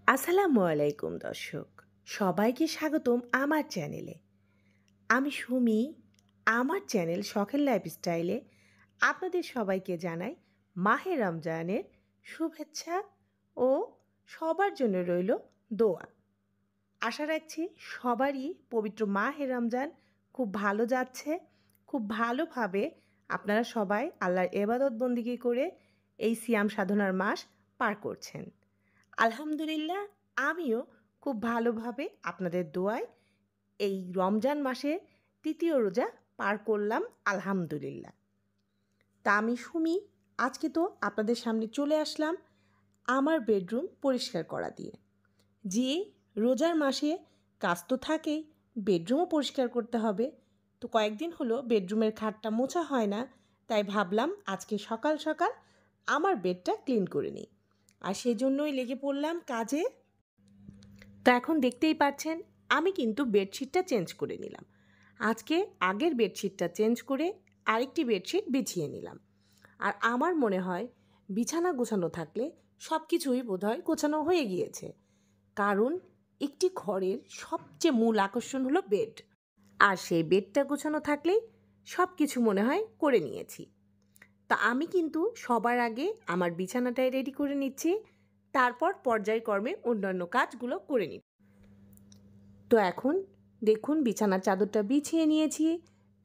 আসসালামু আলাইকুম দর্শক, সবাইকে স্বাগতম আমার চ্যানেলে। আমি সুমি। আমার চ্যানেল শখের লাইফস্টাইলে আপনাদের সবাইকে জানাই মাহে রমজানের শুভেচ্ছা ও সবার জন্য রইল দোয়া। আশা রাখছি সবারই পবিত্র মাহে রমজান খুব ভালো যাচ্ছে, খুব ভালোভাবে আপনারা সবাই আল্লাহর ইবাদত বন্দিগি করে এই সিয়াম সাধনার মাস পার করছেন। আলহামদুলিল্লাহ, আমিও খুব ভালোভাবে আপনাদের দোয়ায় এই রমজান মাসের তৃতীয় রোজা পার করলাম আলহামদুলিল্লাহ। তা আমি সুমি, আজকে তো আপনাদের সামনে চলে আসলাম আমার বেডরুম পরিষ্কার করা দিয়ে। যে রোজার মাসে কাজ তো থাকেই, বেডরুমও পরিষ্কার করতে হবে। তো কয়েকদিন হলো বেডরুমের খাটটা মোছা হয় না, তাই ভাবলাম আজকে সকাল সকাল আমার বেডটা ক্লিন করে নিই, আর সেজন্যই লেগে পড়লাম কাজে। তো এখন দেখতেই পাচ্ছেন আমি কিন্তু বেডশিটটা চেঞ্জ করে নিলাম। আজকে আগের বেডশিটটা চেঞ্জ করে আরেকটি বেডশিট বিছিয়ে নিলাম। আর আমার মনে হয় বিছানা গোছানো থাকলে সব কিছুই বোধহয় গোছানো হয়ে গিয়েছে, কারণ একটি ঘরের সবচেয়ে মূল আকর্ষণ হলো বেড। আর সেই বেডটা গোছানো থাকলেই সব কিছু মনে হয় করে নিয়েছি। তা আমি কিন্তু সবার আগে আমার বিছানাটাই রেডি করে নিচ্ছি, তারপর পর্যায়ক্রমে অন্যান্য কাজগুলো করে নিই। তো এখন দেখুন বিছানার চাদরটা বিছিয়ে নিয়েছি,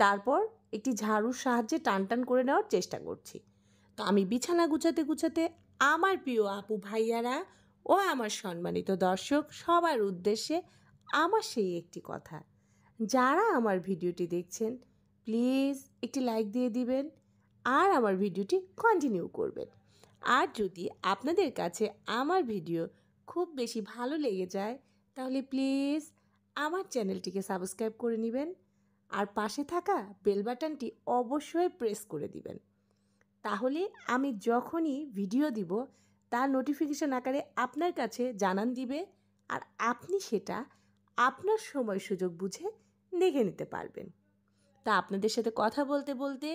তারপর একটি ঝাড়ুর সাহায্যে টান করে নেওয়ার চেষ্টা করছি। তো আমি বিছানা গুছাতে গুছাতে আমার প্রিয় আপু ভাইয়ারা ও আমার সম্মানিত দর্শক সবার উদ্দেশ্যে আমার সেই একটি কথা, যারা আমার ভিডিওটি দেখছেন প্লিজ একটি লাইক দিয়ে দিবেন আর আমার ভিডিওটি কন্টিনিউ করবেন। আর যদি আপনাদের কাছে আমার ভিডিও খুব বেশি ভালো লেগে যায় তাহলে প্লিজ আমার চ্যানেলটিকে সাবস্ক্রাইব করে নেবেন আর পাশে থাকা বেল বাটনটি অবশ্যই প্রেস করে দিবেন। তাহলে আমি যখনই ভিডিও দিব তার নোটিফিকেশন আকারে আপনার কাছে জানান দিবে, আর আপনি সেটা আপনার সময় সুযোগ বুঝে দেখে নিতে পারবেন। তা আপনাদের সাথে কথা বলতে বলতে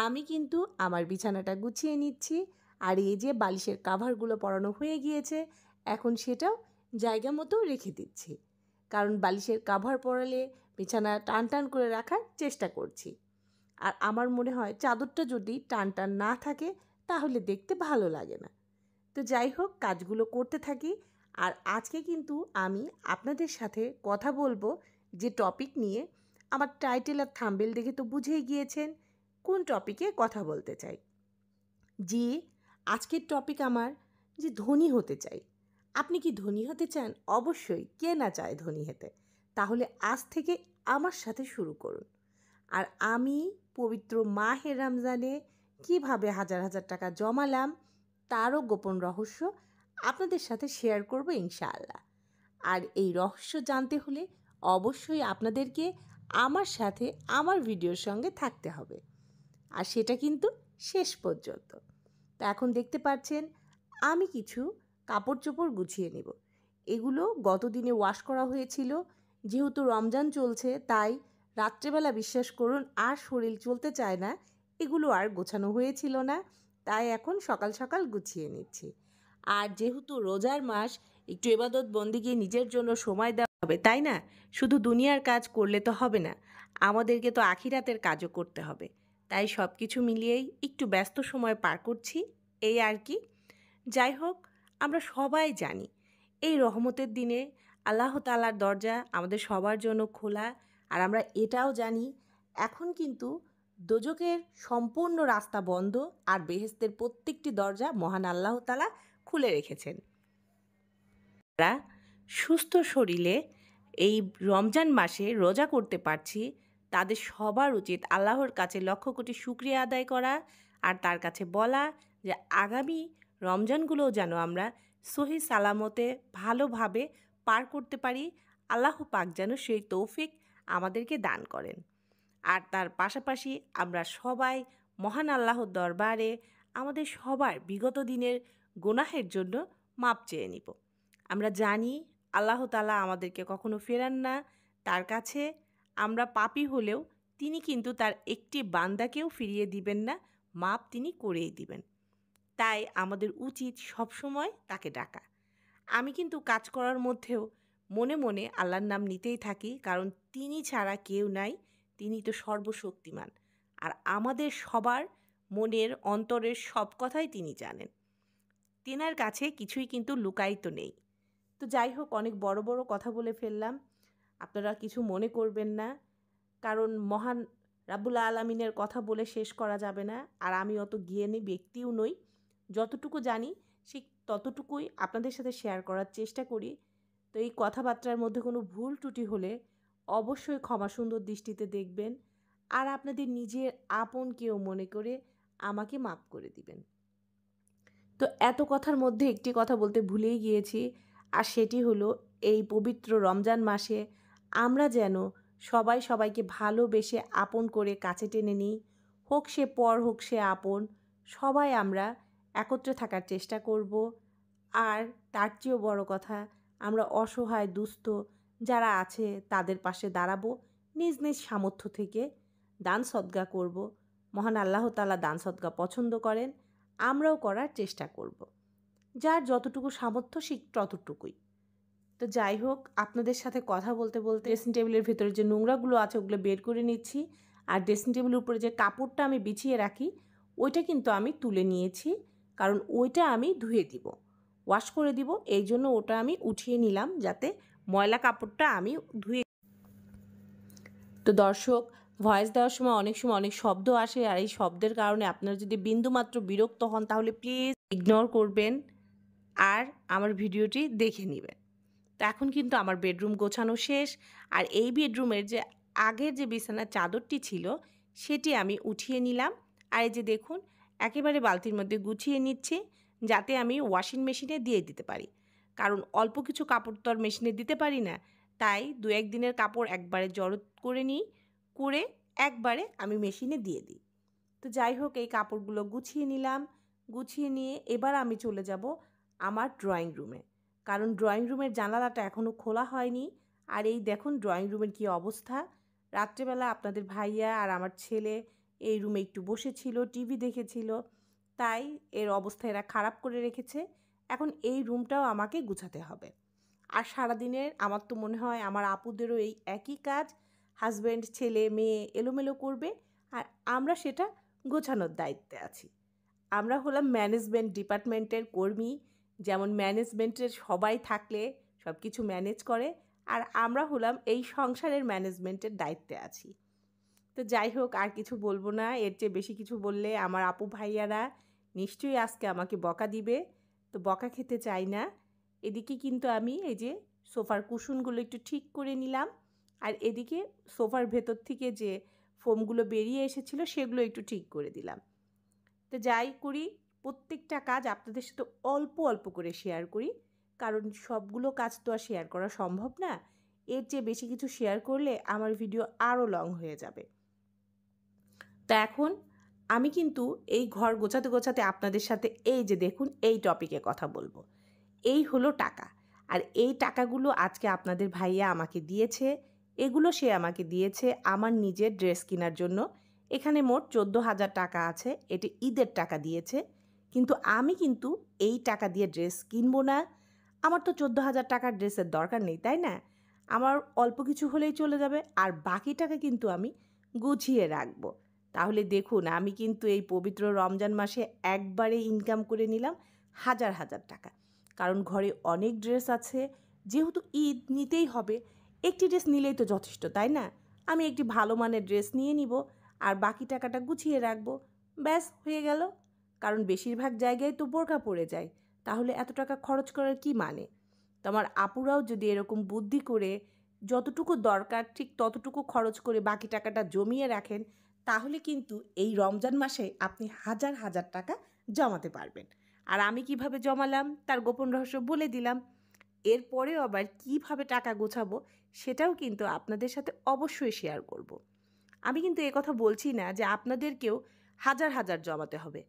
আমি কিন্তু আমার বিছানাটা গুছিয়ে নিচ্ছি, আর এই যে বালিশের কাভারগুলো পরানো হয়ে গিয়েছে এখন সেটাও জায়গা মতো রেখে দিচ্ছি, কারণ বালিশের কাভার পরালে বিছানা টান করে রাখার চেষ্টা করছি। আর আমার মনে হয় চাদরটা যদি টান না থাকে তাহলে দেখতে ভালো লাগে না। তো যাই হোক, কাজগুলো করতে থাকি। আর আজকে কিন্তু আমি আপনাদের সাথে কথা বলবো যে টপিক নিয়ে, আমার টাইটেল আর থাম্বনেল দেখে তো বুঝেই গিয়েছেন কোন টপিকে কথা বলতে চাই। জি, আজকের টপিক আমার যে ধনী হতে চাই। আপনি কি ধনী হতে চান? অবশ্যই, কে না চায় ধনী হতে। তাহলে আজ থেকে আমার সাথে শুরু করুন। আর আমি পবিত্র মাহে রমজানে কীভাবে হাজার হাজার টাকা জমালাম তারও গোপন রহস্য আপনাদের সাথে শেয়ার করব ইনশাআল্লাহ। আর এই রহস্য জানতে হলে অবশ্যই আপনাদেরকে আমার সাথে আমার ভিডিওর সঙ্গে থাকতে হবে, আর সেটা কিন্তু শেষ পর্যন্ত। তো এখন দেখতে পাচ্ছেন আমি কিছু কাপড় চোপড় গুছিয়ে নেব। এগুলো গত দিনে ওয়াশ করা হয়েছিল, যেহেতু রমজান চলছে তাই রাত্রেবেলা বিশ্বাস করুন আর শরীর চলতে চায় না, এগুলো আর গোছানো হয়েছিল না, তাই এখন সকাল সকাল গুছিয়ে নিচ্ছি। আর যেহেতু রোজার মাস, একটু ইবাদত বন্দিগি নিজের জন্য সময় দেওয়া হবে, তাই না? শুধু দুনিয়ার কাজ করলে তো হবে না, আমাদেরকে তো আখিরাতের কাজও করতে হবে। তাই সব কিছু মিলিয়েই একটু ব্যস্ত সময় পার করছি, এই আর কি। যাই হোক, আমরা সবাই জানি এই রহমতের দিনে আল্লাহ তাআলার দরজা আমাদের সবার জন্য খোলা। আর আমরা এটাও জানি এখন কিন্তু দোজখের সম্পূর্ণ রাস্তা বন্ধ, আর বেহেশতের প্রত্যেকটি দরজা মহান আল্লাহ তাআলা খুলে রেখেছেন। আমরা সুস্থ শরীরে এই রমজান মাসে রোজা করতে পারছি, তাদের সবার উচিত আল্লাহর কাছে লক্ষ কোটি শুকরিয়া আদায় করা আর তার কাছে বলা যে আগামী রমজানগুলোও যেন আমরা সহি সালামতে ভালোভাবে পার করতে পারি। আল্লাহ পাক যেন সেই তৌফিক আমাদেরকে দান করেন। আর তার পাশাপাশি আমরা সবাই মহান আল্লাহর দরবারে আমাদের সবার বিগত দিনের গুনাহের জন্য মাপ চেয়ে নিব। আমরা জানি আল্লাহ তাআলা আমাদেরকে কখনো ফেরান না, তার কাছে আমরা পাপী হলেও তিনি কিন্তু তার একটি বান্দাকেও ফিরিয়ে দিবেন না, মাপ তিনি করেই দিবেন। তাই আমাদের উচিত সবসময় তাকে ডাকা। আমি কিন্তু কাজ করার মধ্যেও মনে মনে আল্লাহর নাম নিতেই থাকি, কারণ তিনি ছাড়া কেউ নাই, তিনি তো সর্বশক্তিমান। আর আমাদের সবার মনের অন্তরের সব কথাই তিনি জানেন। তেনার কাছে কিছুই কিন্তু লুকায়িত নেই। তো যাই হোক, অনেক বড় বড় কথা বলে ফেললাম, আপনারা কিছু মনে করবেন না, কারণ মহান রাব্বুল আলামিনের কথা বলে শেষ করা যাবে না। আর আমি অত জ্ঞানী ব্যক্তিও নই, যতটুকু জানি ঠিক ততটুকুই আপনাদের সাথে শেয়ার করার চেষ্টা করি। তো এই কথাবার্তার মধ্যে কোনো ভুল ত্রুটি হলে অবশ্যই ক্ষমা সুন্দর দৃষ্টিতে দেখবেন, আর আপনাদের নিজের আপন কেউ মনে করে আমাকে মাফ করে দিবেন। তো এত কথার মধ্যে একটি কথা বলতে ভুলেই গিয়েছি, আর সেটি হলো এই পবিত্র রমজান মাসে আমরা যেন সবাই সবাইকে ভালোবেসে আপন করে কাছে টেনে নিই। হোক সে পর, হোক সে আপন, সবাই আমরা একত্রে থাকার চেষ্টা করব। আর তার চেয়েও বড় কথা, আমরা অসহায় দুস্থ যারা আছে তাদের পাশে দাঁড়াবো, নিজ নিজ সামর্থ্য থেকে দান সদকা করব। মহান আল্লাহ তাআলা দান সদকা পছন্দ করেন, আমরাও করার চেষ্টা করব। যার যতটুকু সামর্থ্য ঠিক ততটুকুই। তো যাই হোক, আপনাদের সাথে কথা বলতে বলতে ড্রেসিং টেবিলের ভেতরে যে নোংরাগুলো আছে ওগুলো বের করে নিচ্ছি। আর ড্রেসিং টেবিলের উপরে যে কাপড়টা আমি বিছিয়ে রাখি ওইটা কিন্তু আমি তুলে নিয়েছি, কারণ ওইটা আমি ধুয়ে দিব, ওয়াশ করে দিব, এই জন্য ওটা আমি উঠিয়ে নিলাম যাতে ময়লা কাপড়টা আমি ধুয়ে। তো দর্শক, ভয়েস দেওয়ার সময় অনেক শব্দ আসে, আর এই শব্দের কারণে আপনারা যদি বিন্দুমাত্র বিরক্ত হন তাহলে প্লিজ ইগনোর করবেন আর আমার ভিডিওটি দেখে নেবেন। তো এখন কিন্তু আমার বেডরুম গোছানো শেষ, আর এই বেডরুমের যে আগের যে বিছানার চাদরটি ছিল সেটি আমি উঠিয়ে নিলাম। আর এই যে দেখুন, একেবারে বালতির মধ্যে গুছিয়ে নিচ্ছি যাতে আমি ওয়াশিং মেশিনে দিয়ে দিতে পারি, কারণ অল্প কিছু কাপড় তো আর মেশিনে দিতে পারি না। তাই 2-1 দিনের কাপড় একবারে জড়ো করে নিই, করে একবারে আমি মেশিনে দিয়ে দিই। তো যাই হোক, এই কাপড়গুলো গুছিয়ে নিলাম। গুছিয়ে নিয়ে এবার আমি চলে যাব আমার ড্রয়িং রুমে, কারণ ড্রয়িং রুমের জানালাটা এখনও খোলা হয়নি। আর এই দেখুন ড্রয়িং রুমের কী অবস্থা। রাত্রেবেলা আপনাদের ভাইয়া আর আমার ছেলে এই রুমে একটু বসেছিল, টিভি দেখেছিল, তাই এর অবস্থা এরা খারাপ করে রেখেছে। এখন এই রুমটাও আমাকে গুছাতে হবে। আর সারাদিনের আমার তো মনে হয় আমার আপুদেরও এই একই কাজ, হাজব্যান্ড ছেলে মেয়ে এলোমেলো করবে, আর আমরা সেটা গোছানোর দায়িত্বে আছি। আমরা হলাম ম্যানেজমেন্ট ডিপার্টমেন্টের কর্মী, যেমন ম্যানেজমেন্টের সবাই থাকলে সব কিছু ম্যানেজ করে, আর আমরা হলাম এই সংসারের ম্যানেজমেন্টের দায়িত্বে আছি। তো যাই হোক, আর কিছু বলবো না, এর চেয়ে বেশি কিছু বললে আমার আপু ভাইয়ারা নিশ্চয়ই আজকে আমাকে বকা দিবে, তো বকা খেতে চাই না। এদিকে কিন্তু আমি এই যে সোফার কুশনগুলো একটু ঠিক করে নিলাম, আর এদিকে সোফার ভেতর থেকে যে ফোমগুলো বেরিয়ে এসেছিলো সেগুলো একটু ঠিক করে দিলাম। তো যাই করি, প্রত্যেকটা কাজ আপনাদের সাথে অল্প অল্প করে শেয়ার করি, কারণ সবগুলো কাজ তো আর শেয়ার করা সম্ভব না। এর চেয়ে বেশি কিছু শেয়ার করলে আমার ভিডিও আরও লং হয়ে যাবে। তো এখন আমি কিন্তু এই ঘর গোছাতে গোছাতে আপনাদের সাথে এই যে দেখুন এই টপিকে কথা বলবো। এই হলো টাকা, আর এই টাকাগুলো আজকে আপনাদের ভাইয়া আমাকে দিয়েছে। এগুলো সে আমাকে দিয়েছে আমার নিজের ড্রেস কেনার জন্য। এখানে মোট 14,000 টাকা আছে, এটি ঈদের টাকা দিয়েছে। কিন্তু আমি কিন্তু এই টাকা দিয়ে ড্রেস কিনবো না। আমার তো 14,000 টাকার ড্রেসের দরকার নেই, তাই না? আমার অল্প কিছু হলেই চলে যাবে, আর বাকি টাকা কিন্তু আমি গুছিয়ে রাখবো। তাহলে দেখুন, আমি কিন্তু এই পবিত্র রমজান মাসে একবারে ইনকাম করে নিলাম হাজার হাজার টাকা, কারণ ঘরে অনেক ড্রেস আছে, যেহেতু ঈদ নিতেই হবে, একটি ড্রেস নিলেই তো যথেষ্ট, তাই না? আমি একটি ভালো মানের ড্রেস নিয়ে নিব, আর বাকি টাকাটা গুছিয়ে রাখবো, ব্যাস হয়ে গেল। কারণ বেশিরভাগ জায়গায় তো বোরকা পড়ে যায়, তাহলে এত টাকা খরচ করার কি মানে? তো আমার আপুরাও যদি এরকম বুদ্ধি করে যতটুকু দরকার ঠিক ততটুকু খরচ করে বাকি টাকাটা জমিয়ে রাখেন, তাহলে কিন্তু এই রমজান মাসে আপনি হাজার হাজার টাকা জমাতে পারবেন। আর আমি কিভাবে জমালাম তার গোপন রহস্য বলে দিলাম। এরপরেও আবার কিভাবে টাকা গোছাবো সেটাও কিন্তু আপনাদের সাথে অবশ্যই শেয়ার করব। আমি কিন্তু কথা বলছি না যে আপনাদেরকেও হাজার হাজার জমাতে হবে।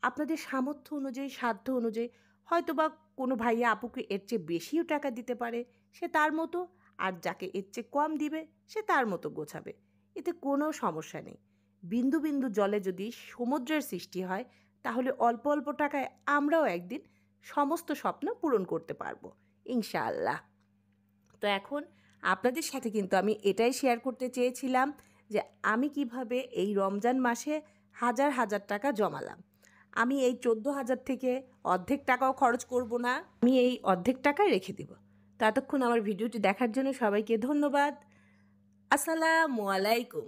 আপনাদের সামর্থ্য অনুযায়ী, সাধ্য অনুযায়ী, হয়তো বা কোনো ভাইয়া আপুকে এর চেয়ে বেশিও টাকা দিতে পারে, সে তার মতো, আর যাকে এর চেয়ে কম দিবে সে তার মতো গোছাবে, এতে কোনো সমস্যা নেই। বিন্দু বিন্দু জলে যদি সমুদ্রের সৃষ্টি হয়, তাহলে অল্প অল্প টাকায় আমরাও একদিন সমস্ত স্বপ্ন পূরণ করতে পারবো। ইনশাআল্লাহ। তো এখন আপনাদের সাথে কিন্তু আমি এটাই শেয়ার করতে চেয়েছিলাম যে আমি কিভাবে এই রমজান মাসে হাজার হাজার টাকা জমালাম। আমি এই 14,000 থেকে অর্ধেক টাকাও খরচ করব না, আমি এই অর্ধেক টাকা রেখে দেব। তো এতক্ষণ আমার ভিডিওটি দেখার জন্য সবাইকে ধন্যবাদ। আসসালামু আলাইকুম।